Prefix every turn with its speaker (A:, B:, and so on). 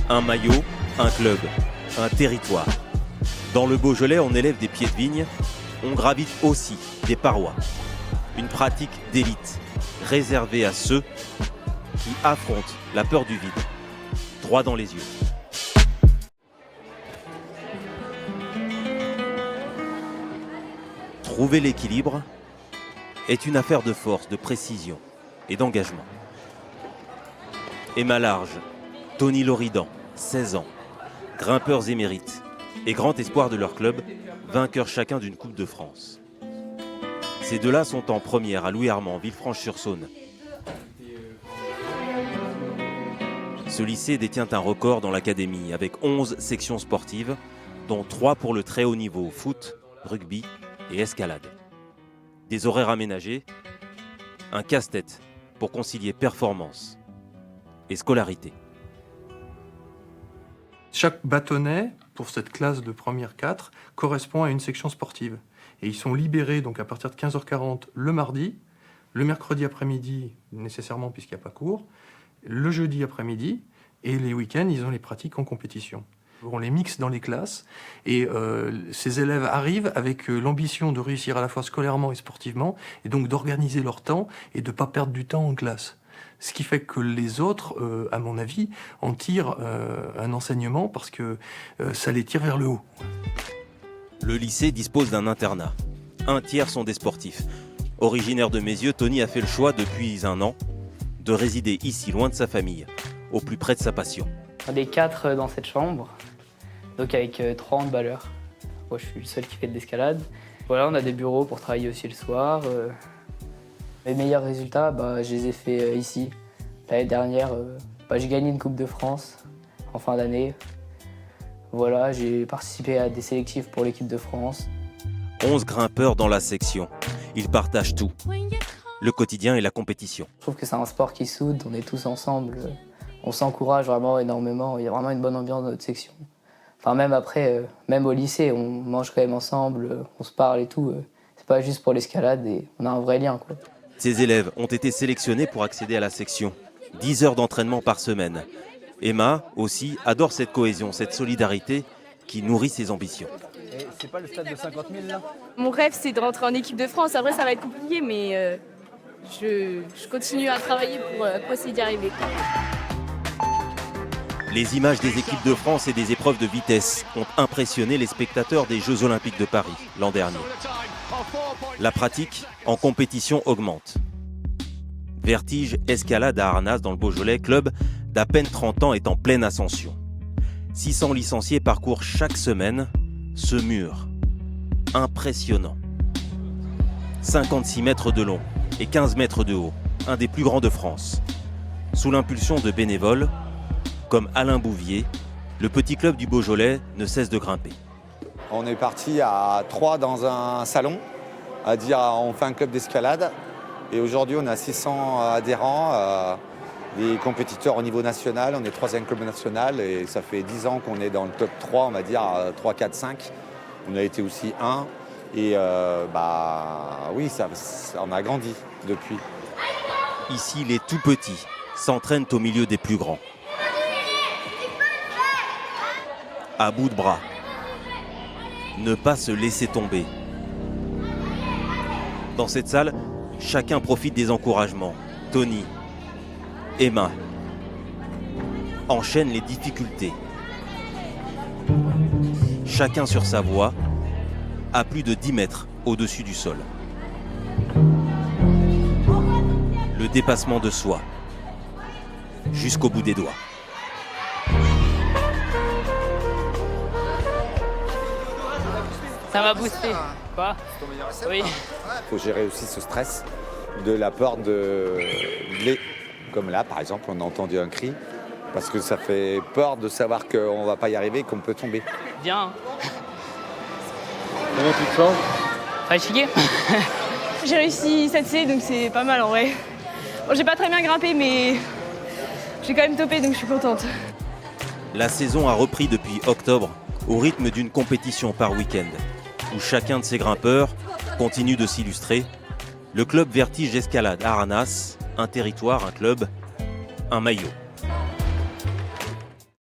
A: Un maillot, un club, un territoire. Dans le Beaujolais, on élève des pieds de vigne, on gravite aussi des parois. Une pratique d'élite, réservée à ceux qui affrontent la peur du vide, droit dans les yeux. Trouver l'équilibre est une affaire de force, de précision et d'engagement. Emma Large, Tony Loridan, 16 ans, grimpeurs émérites et grand espoir de leur club, vainqueurs chacun d'une Coupe de France. Ces deux-là sont en première à Louis-Armand, Villefranche-sur-Saône. Ce lycée détient un record dans l'académie avec 11 sections sportives, dont 3 pour le très haut niveau, foot, rugby et escalade. Des horaires aménagés, un casse-tête pour concilier performance et scolarité.
B: Chaque bâtonnet, pour cette classe de première 4, correspond à une section sportive. Et ils sont libérés donc à partir de 15h40 le mardi, le mercredi après-midi, nécessairement puisqu'il n'y a pas cours, le jeudi après-midi, et les week-ends, ils ont les pratiques en compétition. On les mixe dans les classes, et ces élèves arrivent avec l'ambition de réussir à la fois scolairement et sportivement, et donc d'organiser leur temps et de ne pas perdre du temps en classe. Ce qui fait que les autres, à mon avis, en tirent un enseignement parce que ça les tire vers le haut.
A: Le lycée dispose d'un internat. Un tiers sont des sportifs. Originaire de Mézieux, Tony a fait le choix depuis un an de résider ici, loin de sa famille, au plus près de sa passion.
C: On est 4 dans cette chambre, donc avec 3 handballeurs. Moi, je suis le seul qui fait de l'escalade. Voilà, on a des bureaux pour travailler aussi le soir. Mes meilleurs résultats, je les ai faits ici. L'année dernière, j'ai gagné une Coupe de France en fin d'année. Voilà, j'ai participé à des sélectifs pour l'équipe de France.
A: 11 grimpeurs dans la section. Ils partagent tout. Le quotidien et la compétition.
C: Je trouve que c'est un sport qui soude, on est tous ensemble. On s'encourage vraiment énormément. Il y a vraiment une bonne ambiance dans notre section. Enfin, même après, même au lycée, on mange quand même ensemble, on se parle et tout. C'est pas juste pour l'escalade et on a un vrai lien, quoi.
A: Ces élèves ont été sélectionnés pour accéder à la section. 10 heures d'entraînement par semaine. Emma, aussi, adore cette cohésion, cette solidarité qui nourrit ses ambitions.
D: Et c'est pas le stade de 50 000 là ?
E: Mon rêve, c'est de rentrer en équipe de France. Après, ça va être compliqué, mais je continue à travailler pour essayer d'y arriver.
A: Les images des équipes de France et des épreuves de vitesse ont impressionné les spectateurs des Jeux Olympiques de Paris l'an dernier. La pratique en compétition augmente. Vertige Escalade à Arnas dans le Beaujolais, club d'à peine 30 ans est en pleine ascension. 600 licenciés parcourent chaque semaine ce mur impressionnant. 56 mètres de long et 15 mètres de haut, un des plus grands de France. Sous l'impulsion de bénévoles, comme Alain Bouvier, le petit club du Beaujolais ne cesse de grimper.
F: On est parti à 3 dans un salon, à dire on fait un club d'escalade. Et aujourd'hui, on a 600 adhérents, des compétiteurs au niveau national. On est 3e club national et ça fait 10 ans qu'on est dans le top 3, on va dire 3, 4, 5. On a été aussi 1 et oui, on a grandi depuis.
A: Ici, les tout petits s'entraînent au milieu des plus grands. À bout de bras. Ne pas se laisser tomber. Dans cette salle, chacun profite des encouragements. Tony, Emma, enchaînent les difficultés. Chacun sur sa voie, à plus de 10 mètres au-dessus du sol. Le dépassement de soi, jusqu'au bout des doigts.
C: Ça m'a boosté. Quoi ? Oui.
F: Il faut gérer aussi ce stress de la peur de blé. Comme là, par exemple, on a entendu un cri, parce que ça fait peur de savoir qu'on ne va pas y arriver et qu'on peut tomber.
C: Bien.
D: Comment tu te sens ?
C: Fatigué.
E: J'ai réussi 7C, donc c'est pas mal en vrai. Bon, j'ai pas très bien grimpé, mais j'ai quand même topé, donc je suis contente.
A: La saison a repris depuis octobre, au rythme d'une compétition par week-end, où chacun de ces grimpeurs continue de s'illustrer. Le club Vertige Escalade à Arnas, un territoire, un club, un maillot.